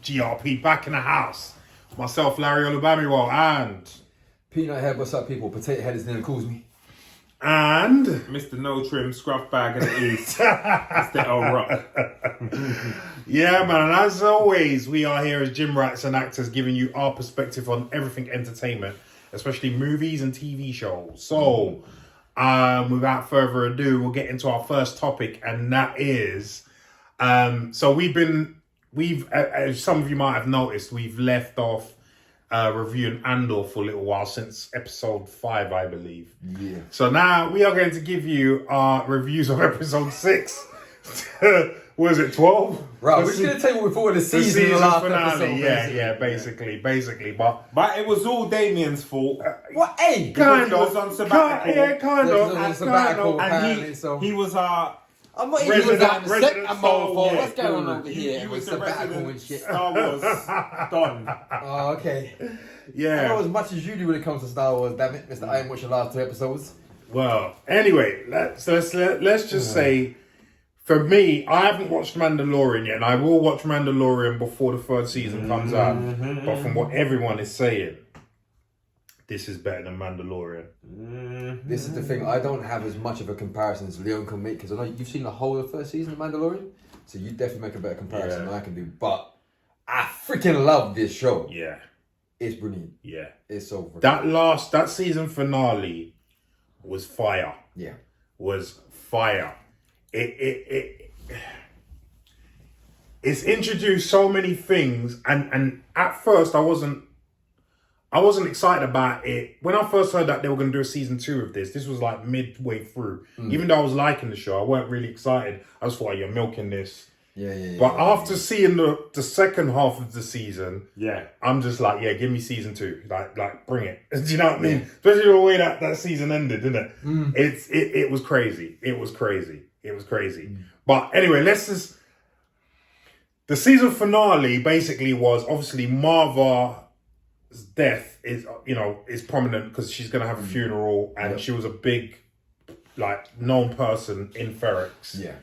GRP back in the house. Myself, Larry Olubamiwo, and Peanut Head, what's up, people? Potato Head is the name it calls me. And Mr. No Trim, Scruff Bag of the East. It's the old rock. Yeah, man, as always, we are here as gym rats and actors giving you our perspective on everything entertainment, especially movies and TV shows. So, without further ado, we'll get into our first topic, and that is, so as some of you might have noticed, we've left off reviewing Andor for a little while since episode 5, I believe. Yeah. So now we are going to give you our reviews of episode 6. Was it 12? Right, we're just going to tell you what we thought of the season the last finale. Episode, Basically. But it was all Damien's fault. What? Hey! Kind of. He was on sabbatical. Kind of. On sabbatical, And apparently, so... he was our... I'm not even Resident- down the Resident second Soul, mode for yeah, what's going on over here. He It was was the sabbatical and resident shit. Star Wars Don. Oh, okay. I Yeah. know as much as you do when it comes to Star Wars, damn it, Mr. I ain't watched the last 2 episodes. Well, anyway, let's just say, for me, I haven't watched Mandalorian yet, and I will watch Mandalorian before the 3rd season comes out. But from what everyone is saying, this is better than Mandalorian. This is the thing, I don't have as much of a comparison as Leon can make, because I know you've seen the whole of the 1st season of Mandalorian, so you definitely make a better comparison than I can do, but I freaking love this show. Yeah. It's brilliant. Yeah. It's so freaking That season finale was fire. Yeah. Was fire. It's introduced so many things, and at first I wasn't excited about it. When I first heard that they were going to do a season 2 of this was like midway through. Even though I was liking the show, I weren't really excited. I just thought, you're milking this. Yeah. But after seeing the second half of the season, Yeah. I'm just like, yeah, give me season 2. Like bring it. Do you know what I mean? Especially the way that season ended, didn't it? It was crazy. It was crazy. But anyway, the season finale basically was obviously Marva's death is prominent because she's going to have a funeral, and she was a big, known person in Ferrex. Yeah.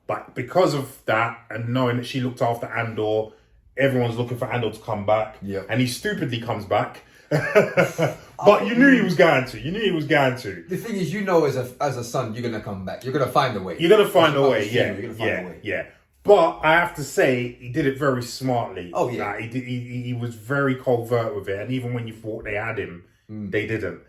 But because of that, and knowing that she looked after Andor, everyone's looking for Andor to come back. Yeah. And he stupidly comes back. But you knew he was going to. The thing is, as a son, you're gonna come back. You're gonna find a way. You're gonna find a way. You're gonna find a way. Yeah. But I have to say, he did it very smartly. Oh yeah. He was very covert with it, and even when you thought they had him, they didn't.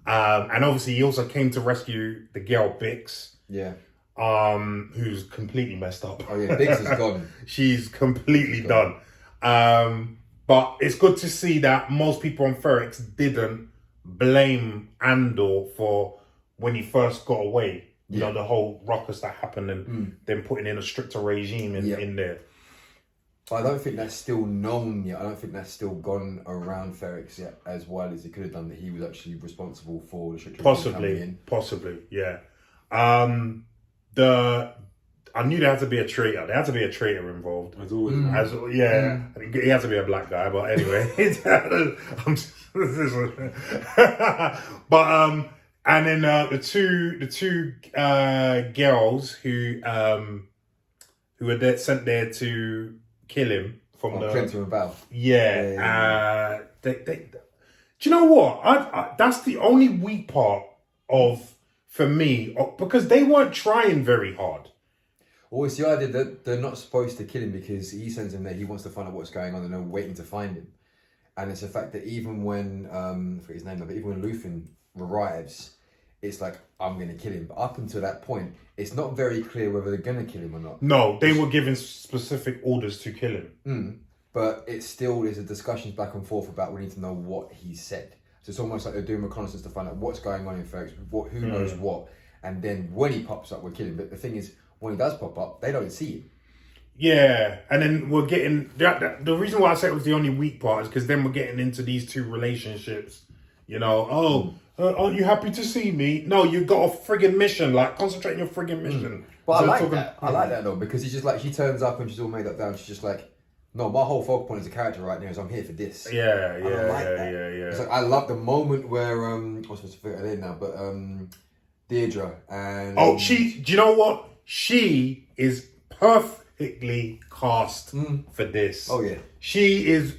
And obviously, he also came to rescue the girl Bix. Yeah. Who's completely messed up. Oh yeah, Biggs is gone. She's completely done. But it's good to see that most people on Ferrex didn't blame Andor for when he first got away. You know, the whole ruckus that happened, and then putting in a stricter regime in there. But I don't think that's still known yet. I don't think that's still gone around Ferrex yet as well as it could have done, that he was actually responsible for the stricter regime coming in. Possibly, yeah. I knew there had to be a traitor. There had to be a traitor involved. As always. He had to be a black guy, but anyway. But and then the two girls who were sent there to kill him from the Prince and Val. Yeah. Do you know what? I that's the only weak part for me, because they weren't trying very hard. Well, it's the idea that they're not supposed to kill him because he sends him there. He wants to find out what's going on, and they're waiting to find him. And it's the fact that even when I forget his name, but even when Luthen arrives, it's like, I'm going to kill him. But up until that point, it's not very clear whether they're going to kill him or not. No, they were given specific orders to kill him. But it's still, there's a discussions back and forth about, we need to know what he said. So it's almost like they're doing reconnaissance to find out what's going on in Ferrex, who knows what. And then when he pops up, we're killing him. But the thing is, when he does pop up, they don't see him. Yeah, and then we're getting... The reason why I say it was the only weak part is because then we're getting into these two relationships. You know, aren't you happy to see me? No, you got a friggin' mission. Like, concentrate on your friggin' mission. But I like that. I like that though, because he's just like, she turns up and she's all made up down. She's just like, no, my whole focal point as a character right now is I'm here for this. Yeah. It's like, I love the moment where I'm supposed to figure it in now, but Deirdre and do you know what? She is perfect. perfectly cast for this. Oh yeah. She is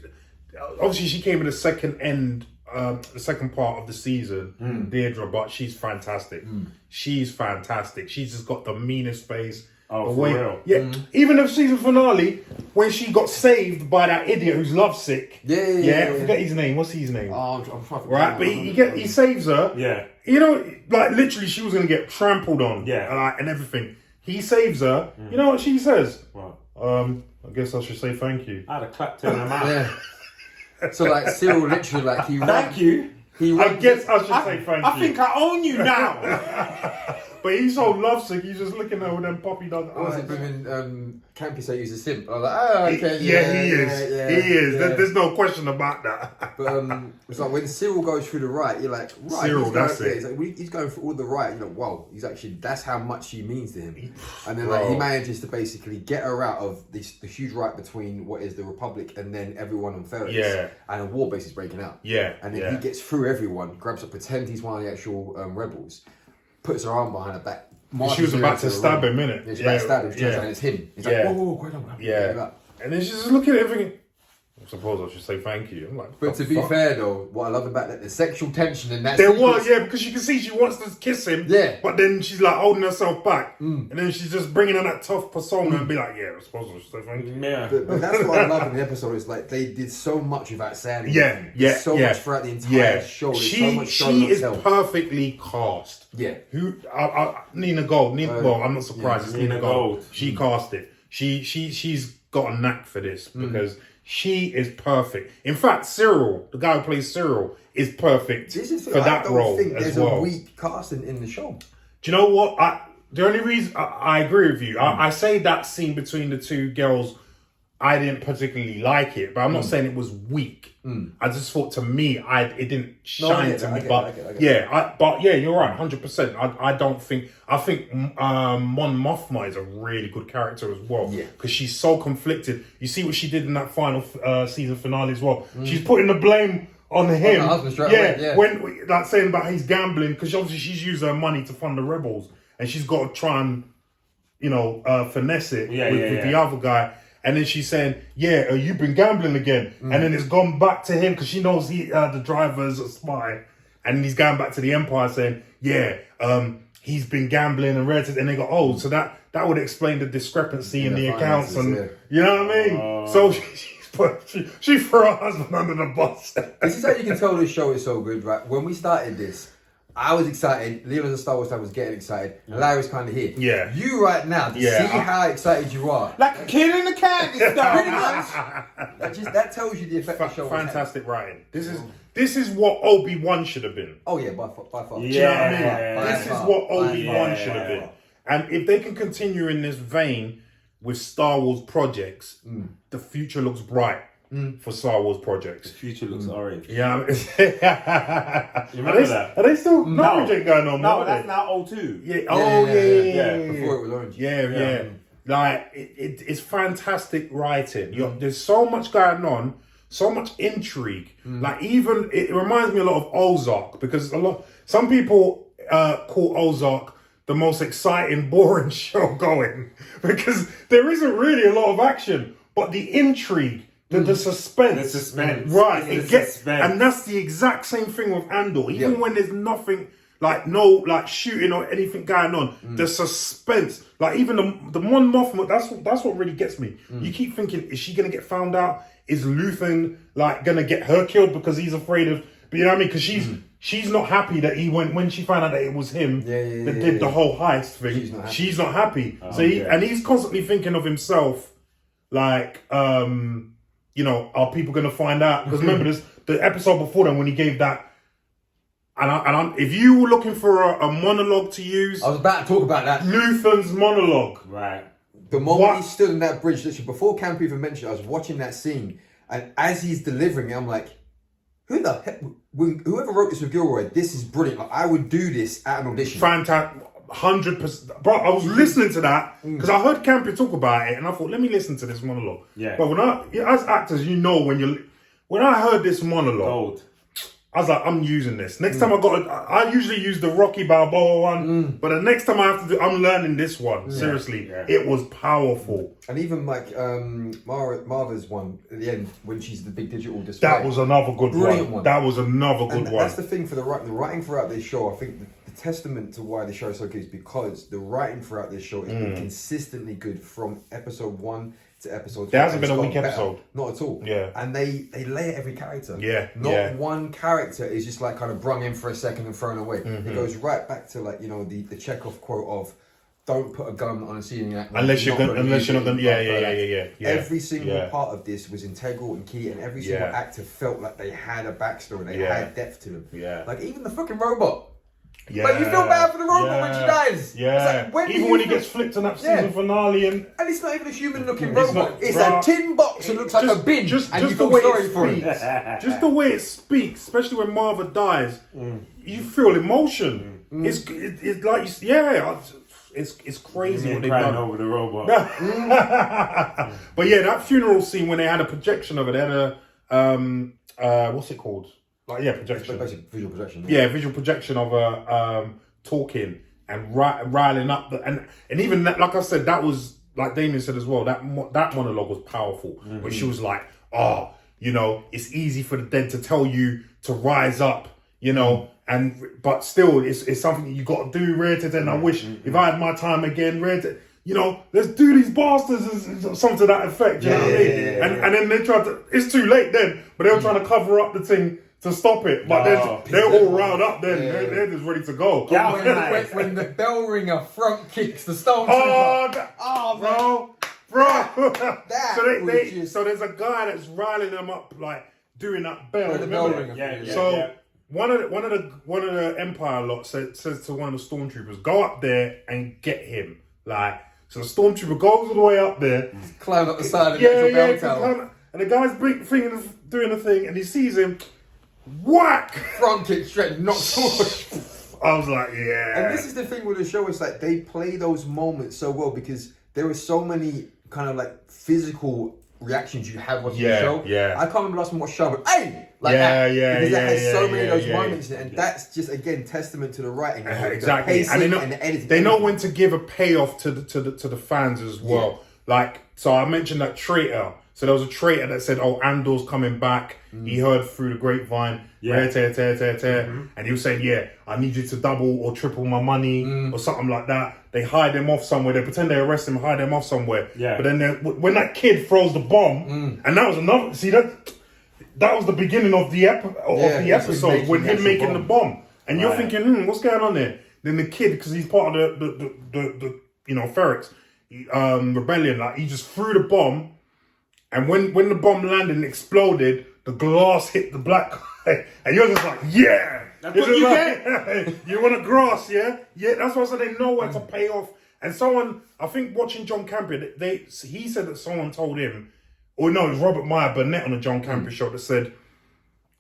obviously she came in the second part of the season, Deirdre, but she's fantastic. She's fantastic. She's just got the meanest face. Oh, the for real? Yeah, even the season finale when she got saved by that idiot who's lovesick. Yeah. I forget his name. What's his name? Oh, I'm trying to Right, but he saves her. Yeah. You know, like literally, she was gonna get trampled on. Yeah. and everything. He saves her. You know what she says? What? I guess I should say thank you. I'd have clapped in her mouth. Yeah. So like Cyril literally like he Thank you. I guess I should say thank you. I think I own you now. But he's so lovesick, he's just looking at her with them puppy dog What was eyes. it when Campy said he's a simp? I was like, oh, okay, He is. yeah, He is. yeah. There's no question about that. But it's like when Cyril goes through the right, you're like, right, Cyril, he's that's going, it. He's, like, he's going through all the right. You're like, wow, that's how much she means to him. And then Bro. like he manages to basically get her out of the huge right between what is the Republic and then everyone on Ferris. Yeah. And a war base is breaking out. Yeah, And then yeah. he gets through everyone, grabs her, pretends he's one of the actual rebels, puts her arm behind her back. She was about to stab him, innit? Yeah, she's about to stab him. She turns around and it's him. He's like, whoa, go down. Yeah. And then she's just looking at him thinking, I suppose I should say thank you. I'm like, But to be fair though, what I love about that, the sexual tension in that there sequence- was, yeah, because you can see she wants to kiss him. Yeah. But then she's like holding herself back. And then she's just bringing on that tough persona and be like, yeah, I suppose I should say thank you. Yeah. But that's what I love in the episode. Is like they did so much without saying Yeah, anything. yeah, There's so yeah. much throughout the entire show. There's so much showing She is herself. perfectly cast. Yeah. Who? Nina Gold. Well, I'm not surprised. It's Nina Nina Gold. Gold. She cast it. She's got a knack for this because she is perfect. In fact, Cyril, the guy who plays Cyril, is perfect This is for that role I don't think as there's well. a weak casting in the show. Do you know what? The only reason I agree with you, I say that scene between the two girls, I didn't particularly like it, but I'm not saying it was weak. I just thought to me, it didn't shine to me. But yeah, you're right, 100%. I don't think. I think Mon Mothma is a really good character as well. Yeah. Because she's so conflicted. You see what she did in that final season finale as well. She's putting the blame on him. her husband straight away, yeah. When like saying about he's gambling because obviously she's used her money to fund the rebels and she's got to try and finesse it with the other guy. And then she's saying, yeah, you've been gambling again. And then it's gone back to him because she knows the driver's a spy. And he's going back to the Empire saying, yeah, he's been gambling and rented. And they go, oh, so that would explain the discrepancy in the accounts. And you know what I mean? So she threw her husband under the bus. This is how you can tell this show is so good, right? When we started this, I was excited. Leo as a Star Wars fan was getting excited. And Larry was kind of here. Yeah. You right now, see how excited you are. Like a kid in a candy store. Pretty much. That tells you the effect the show has. Fantastic writing. This is what Obi-Wan should have been. Oh yeah, by far. Do you know what I mean? Yeah. This is what Obi-Wan should have been. And if they can continue in this vein with Star Wars projects, the future looks bright for Star Wars projects. The future looks orange. Yeah. You remember that? Are they still no project going on? No, are that's they? now O2. Yeah. Oh yeah. Before it was orange. Yeah. Like it's fantastic writing. There's so much going on, so much intrigue. Like even it reminds me a lot of Ozark because some people call Ozark the most exciting, boring show going because there isn't really a lot of action, but the intrigue. The suspense. The suspense. Right. The It gets, suspense. and that's the exact same thing with Andor. Even when there's nothing, no shooting or anything going on, the suspense, like even the Mon Mothma, that's what really gets me. You keep thinking, is she going to get found out? Is Luthen going to get her killed because he's afraid of, but you know what I mean? Because she's not happy that he went, when she found out that it was him that did the whole heist thing. She's not happy. And he's constantly thinking of himself like, are people going to find out? Because remember the episode before then when he gave that, and if you were looking for a monologue to use, I was about to talk about that. Luthen's monologue. Right. The moment he stood on that bridge, literally before Camp even mentioned, I was watching that scene, and as he's delivering it, I'm like, who the heck? Whoever wrote this with Gilroy, this is brilliant. Like, I would do this at an audition. Fantastic. 100%. Bro, I was listening to that because I heard Campy talk about it and I thought, let me listen to this monologue. Yeah. But as actors, when I heard this monologue, Gold. I was like, I'm using this. Next time I usually use the Rocky Balboa one, but the next time I have to do, I'm learning this one. Seriously, it was powerful. And even like Marva's one at the end when she's the big digital display. That was another good one. That was another good one. That's the thing for the writing throughout this show. I think the testament to why the show is so good is because the writing throughout this show has been consistently good from episode 1 to episode 2. There hasn't been a weak episode. Not at all. Yeah. And they layer every character. Yeah. Not one character is just like kind of brung in for a second and thrown away. It goes right back to like, you know, the Chekhov quote of don't put a gun on a ceiling actor unless you're not gonna yeah. Every single part of this was integral and key, and every single actor felt like they had a backstory, they had depth to them. Yeah. Like even the fucking robot. Yeah. Like you feel bad for the robot when she dies. Yeah. It's like, even when he gets flipped on that season finale and it's not even a human looking robot. It's a tin box that looks like a bin. Just and you the feel way sorry it for it. speaks. Just the way it speaks, especially when Marva dies, you feel emotion. It's like it's crazy what they've done over the robot. But yeah, that funeral scene when they had a projection of it, they had a what's it called? Like projection. Basically, visual projection. Yeah, visual projection of her talking and riling up and even that, like I said, that was like Damien said as well. That monologue was powerful when she was like, "Oh, you know, it's easy for the dead to tell you to rise up, you know." But still, it's something that you got to do, Rare. And I wish if I had my time again, Rare, you know, let's do these bastards, something to that effect. You know what I mean? And then they tried to. It's too late then, but they were trying to cover up the thing to stop it. But they're all riled up. Then they're just ready to go. When the bell ringer front kicks the stormtrooper. Bro. So there's a guy that's riling them up, like doing that bell. The bell ringer. So. One of the Empire lot says to one of the stormtroopers, "Go up there and get him." Like, so the stormtrooper goes all the way up there, climb up the side of the actual bell tower, and the guy's doing the thing, and he sees him, whack, front kick straight, knocks forward. I was like, yeah. And this is the thing with the show, it's like they play those moments so well because there are so many kind of like physical reactions you have watching the show. Yeah. I can't remember last time I watched show, but hey! Like that. Because that has so many of those moments in it, and that's just again testament to the writing. Exactly. The pacing and the editing. They know when to give a payoff to the fans as well. Yeah. Like, so I mentioned that traitor. So there was a traitor that said, "Oh, Andor's coming back." He heard through the grapevine, and he was saying, "Yeah, I need you to double or triple my money or something like that." They hide him off somewhere. They pretend they arrest him, hide him off somewhere. Yeah. But then when that kid throws the bomb, and that was another. See that was the beginning of the episode when him making the bomb, and you're thinking, what's going on there? Then the kid, because he's part of the Ferrex rebellion, like he just threw the bomb. And when the bomb landed and exploded, the glass hit the black guy. And you're just like, yeah! That's what you get? You want a grass, yeah? Yeah, that's why I said they know where to pay off. And someone, I think watching John Campion, he said that someone told him, or no, it was Robert Meyer Burnett on the John Campion show that said,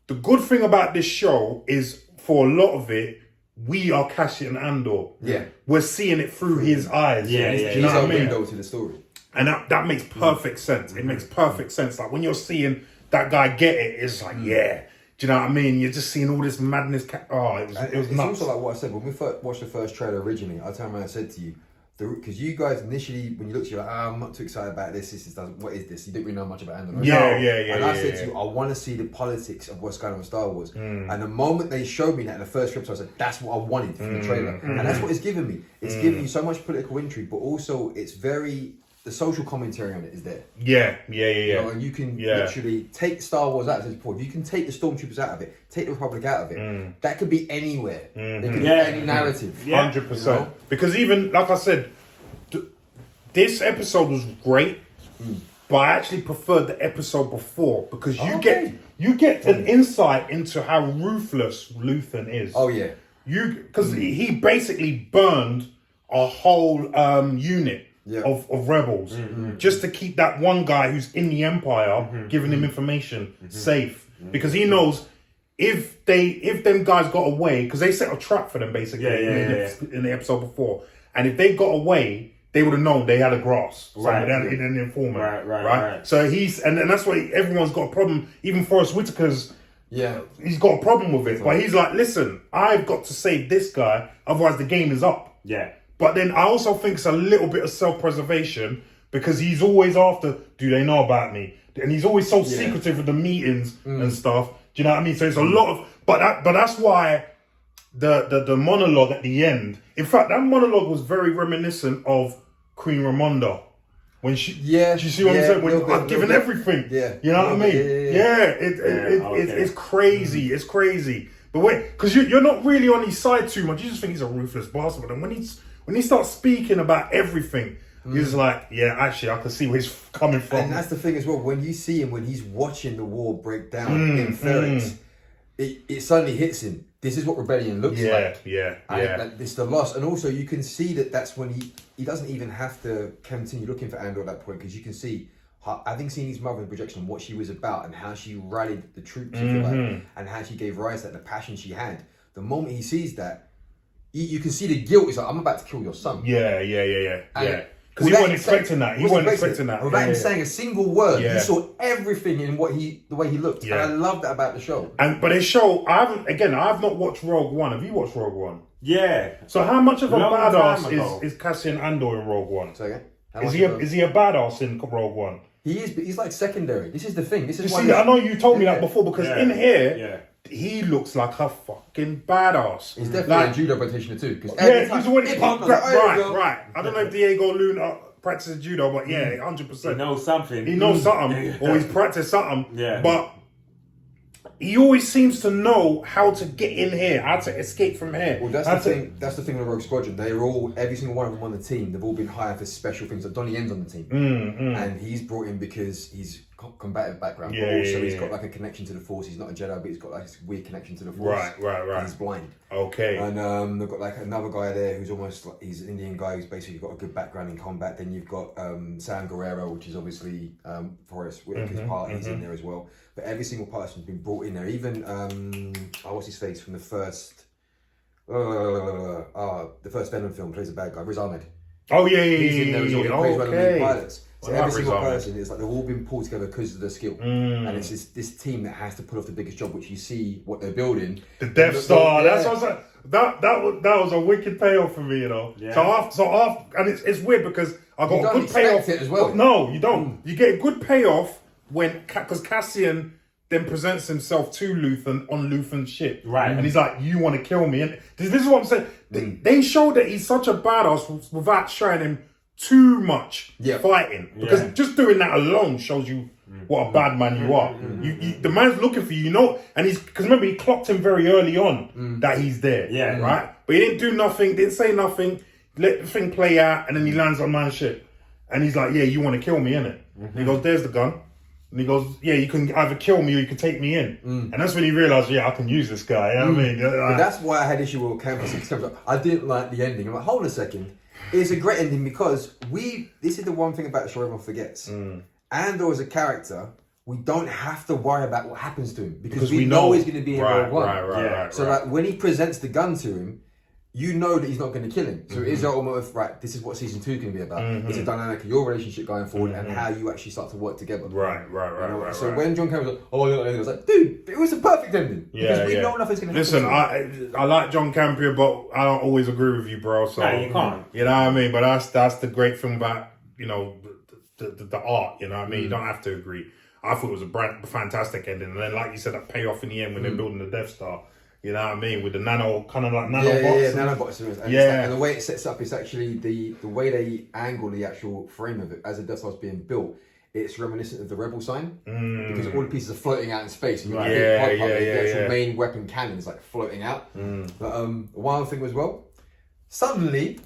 the good thing about this show is, for a lot of it, we are Cassian Andor. Yeah. We're seeing it through his eyes. Yeah. Do you know what I mean? Window to the story. And that makes perfect sense. It makes perfect sense. Like when you're seeing that guy get it, it's like, yeah. Do you know what I mean? You're just seeing all this madness. It was it's nuts. Also like what I said, when we first watched the first trailer originally, I turned around and said to you, because you guys initially, when you looked, you're like, I'm not too excited about this. What is this? You didn't really know much about Andor. Yeah. And I said to you, I want to see the politics of what's going on with Star Wars. And the moment they showed me that in the first script, I said, that's what I wanted from the trailer. And that's what it's given me. It's giving you so much political intrigue, but also it's the social commentary on it is there. Yeah. You know, and you can literally take Star Wars out of this point. You can take the Stormtroopers out of it, take the Republic out of it. That could be anywhere. There could be any narrative. 100%. You know? Because even, like I said, this episode was great, but I actually preferred the episode before because you get an insight into how ruthless Luthen is. Oh yeah. Because he basically burned a whole unit. Of rebels just to keep that one guy who's in the Empire giving him information safe because he knows if them guys got away, because they set a trap for them basically in the episode before, and if they got away they would have known they had a grasp, they had an informant, right? So and that's why everyone's got a problem. Even Forrest Whitaker's he's got a problem with it. But he's like, listen, I've got to save this guy, otherwise the game is up. Yeah. But then I also think it's a little bit of self-preservation because he's always after, do they know about me? And he's always so secretive with the meetings and stuff. Do you know what I mean? So it's a lot of, but that's why the monologue at the end. In fact, that monologue was very reminiscent of Queen Ramonda. When she, do you see what I'm saying? When I've given everything, you know what I mean? It's crazy. It's crazy. But wait, because you're not really on his side too much. You just think he's a ruthless bastard. But then when he starts speaking about everything, he's like, yeah, actually, I can see where he's coming from. And that's the thing as well. When you see him, when he's watching the war break down in Ferrex, it suddenly hits him. This is what rebellion looks like. And it's the loss. And also, you can see that's when he doesn't even have to continue looking for Andor at that point, because you can see, having seen his mother in projection, what she was about and how she rallied the troops, if you like, and how she gave rise to that, the passion she had. The moment he sees that, you can see the guilt. He's like, I'm about to kill your son. Yeah. Because he wasn't expecting that. He wasn't expecting that. Without him saying a single word, you saw everything in the way he looked. And I love that about the show. But his show, I've not watched Rogue One. Have you watched Rogue One? Yeah. So how much of a badass is Cassian Andor in Rogue One? Say again? Is he a badass in Rogue One? He is, but he's like secondary. This is the thing. This is why. I know you told me that before, because in here. Yeah. He looks like a fucking badass. He's definitely a judo practitioner too. He's winning. Right. I don't know if Diego Luna practices judo, but 100%. He knows something. He knows something, or he's practiced something. Yeah. But he always seems to know how to get in here, how to escape from here. Well, that's the thing. That's the thing with Rogue Squadron. They're all, every single one of them on the team, they've all been hired for special things. Like Donnie Yen's on the team, and he's brought in because he's combative background, but also he's got like a connection to the Force. He's not a Jedi, but he's got like this weird connection to the Force. Right. And he's blind. Okay. And they've got like another guy there who's almost like, he's an Indian guy who's basically got a good background in combat. Then you've got Sam Guerrero, which is obviously Forrest Whitaker's part. He's in there as well. But every single person's been brought in there. Even what's his face from the first Venom film, plays a bad guy, Riz Ahmed. Oh yeah. He's in there as well. He plays one of the main pilots. So Well, every single Arizona. person is like they've all been pulled together because of their skill, and it's this team that has to pull off the biggest job, which you see what they're building. The Death Star. That's what I was like. That was a wicked payoff for me, you know. Yeah. So after, and it's weird because I got You a don't good payoff. expect it as well. No, you don't. You get a good payoff when because Cassian then presents himself to Luthen on Luthen's ship, Right. And he's like, "You want to kill me?" And this is what I'm saying. They showed that he's such a badass without showing him too much fighting, because just doing that alone shows you what a bad man you are. You the man's looking for you, you know, and he's because remember he clocked him very early on that he's there, right? But he didn't do nothing, didn't say nothing, let the thing play out, and then he lands on man's ship, and he's like, "Yeah, you want to kill me, innit?" And he goes, "There's the gun." And he goes, "Yeah, you can either kill me or you can take me in." And that's when he realised, I can use this guy. You know what I mean? But that's why I had issue with Campus. I didn't like the ending. I'm like, hold a second. It's a great ending because this is the one thing about the show everyone forgets. Andor as a character, we don't have to worry about what happens to him because we know he's going to be in Rogue One. Right. So like when he presents the gun to him, you know that he's not going to kill him. So it is the ultimate of, right, this is what season 2 is going to be about. It's a dynamic of your relationship going forward and how you actually start to work together. Right. So when John Cameron was like, oh, I was like, dude, it was a perfect ending. Because we know nothing's going to happen. Listen, I like John Campion, but I don't always agree with you, bro. So No, you can't. You know what I mean? But that's the great thing about, you know, the art, you know what I mean? You don't have to agree. I thought it was a fantastic ending. And then, like you said, that payoff in the end when they're building the Death Star. You know what I mean? With the nanobots. Nanobots. And the way it sets up is actually the way they angle the actual frame of it as the Death Star's being built. It's reminiscent of the Rebel sign because all the pieces are floating out in space. And you the actual main weapon cannon is like floating out. But one other thing as well, suddenly,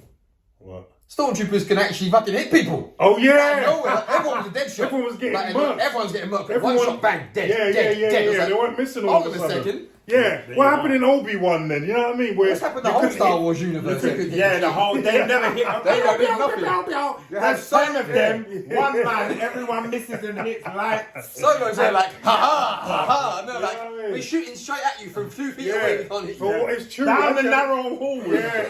Stormtroopers can actually fucking hit people. Oh yeah! Out of nowhere, everyone was a dead shot. Everyone was getting murked. Everyone's getting murked. One shot, bang, dead. Yeah. They weren't missing all of a sudden. Yeah, what happened in Obi-Wan then? You know what I mean? What's happened in the whole Star Wars universe? The whole, they never hit. They don't hit nothing. There's 10 of them, one man, everyone misses and hits lights. Solo's there like, ha. No, like, we're shooting straight at you from 2 feet away. But what is true? Down the narrow hall. Yeah.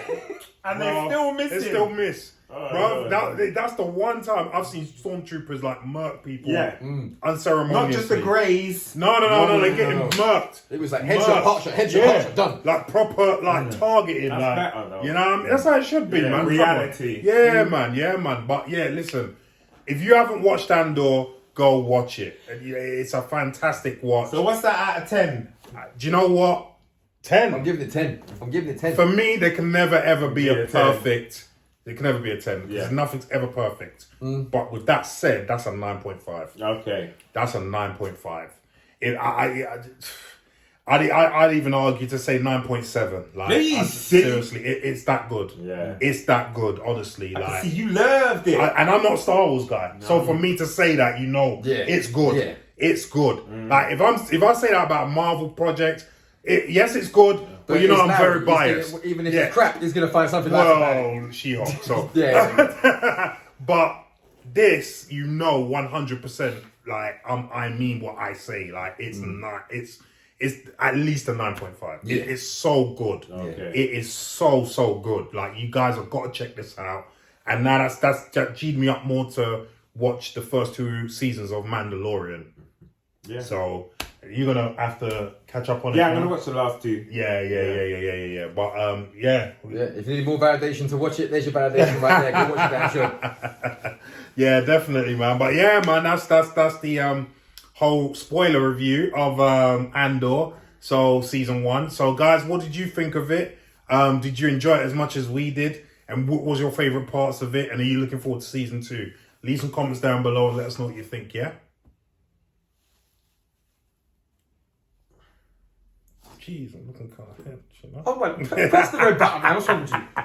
And they still miss. They still miss. Bro, that's the one time I've seen stormtroopers like murk people. Yeah. Unceremoniously. Not just the greys. No, they're getting murked. It was like headshot, hot shot, headshot, hot shot, done. Like proper, like targeting. That's like, better, though. you know what I mean? That's how it should be, Yeah, man. reality. Yeah, man. But yeah, listen, if you haven't watched Andor, go watch it. It's a fantastic watch. So what's that out of 10? Do you know what? 10. I'm giving it 10. For me, there can never ever be Yeah, a 10. perfect. There can never be a 10 because Yeah. nothing's ever perfect. But with that said, that's a 9.5. Okay. That's a 9.5. I'd even argue to say 9.7. Like, Please, seriously, it's that good. Yeah. It's that good, honestly. See, you loved it. And I'm not a Star Wars guy, so for me to say that, it's good. Yeah. It's good. Like if I say that about a Marvel project, yes, it's good, but it's I'm now, very he's biased. gonna- even if it's crap, he's gonna find something like that. Well, She-Hulk. So Yeah. but this, 100%. Like I mean what I say. Like it's not. It's at least a 9.5. Yeah. It's so good. Okay. It is so good. Like you guys have got to check this out. And now that G'd me up more to watch the first 2 seasons of Mandalorian. Yeah. So you're gonna have to catch up on it. Yeah, I'm now. gonna watch the last 2. Yeah. But yeah. Yeah, if you need more validation to watch it, there's your validation right there. Go watch it, damn sure. Yeah, definitely, man. But yeah, man, that's the whole spoiler review of Andor. So season 1. So guys, what did you think of it? Did you enjoy it as much as we did? And what was your favorite parts of it? And are you looking forward to season 2? Leave some comments down below and let us know what you think. Yeah. Jeez, I'm looking kind of hench, you know? Oh, well, press the red button, man. What's wrong with you?